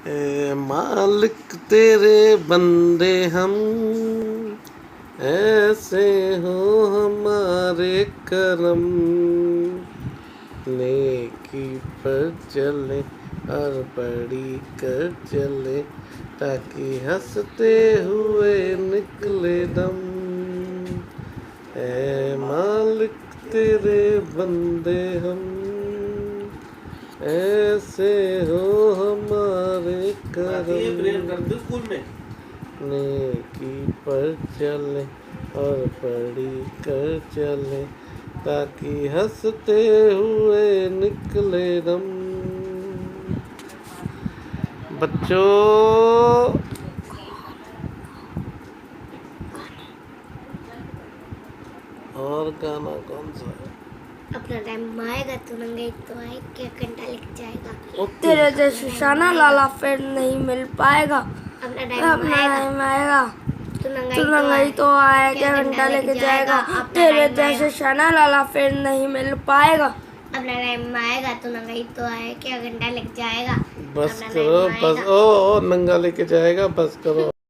मालिक तेरे बंदे हम, ऐसे हो हमारे करम। नेकी पर चले और बड़ी कर चले, ताकि हंसते हुए निकले दम। ऐ मालिक तेरे बंदे हम, ऐसे हो हमारे करम। स्कूल में नेकी पर चले और बड़ी कर चले, ताकि हंसते हुए निकले दम। बच्चों, और गाना कौन सा है? अपना टाइम आएगा तो नंगे तो आए, क्या घंटा लग जाएगा। तेरे जैसे शाना लाला फिर नहीं मिल पाएगा। अपना अपना टाइम आएगा तो तू नंगाई तो आए, क्या घंटा लेके जाएगा। तेरे जैसे शाना लाला फिर नहीं मिल पाएगा। अपना टाइम आएगा तो नंगाई तो आए, क्या घंटा लग जाएगा। बस करो, बस ओ नंगा लेके जाएगा, बस करो।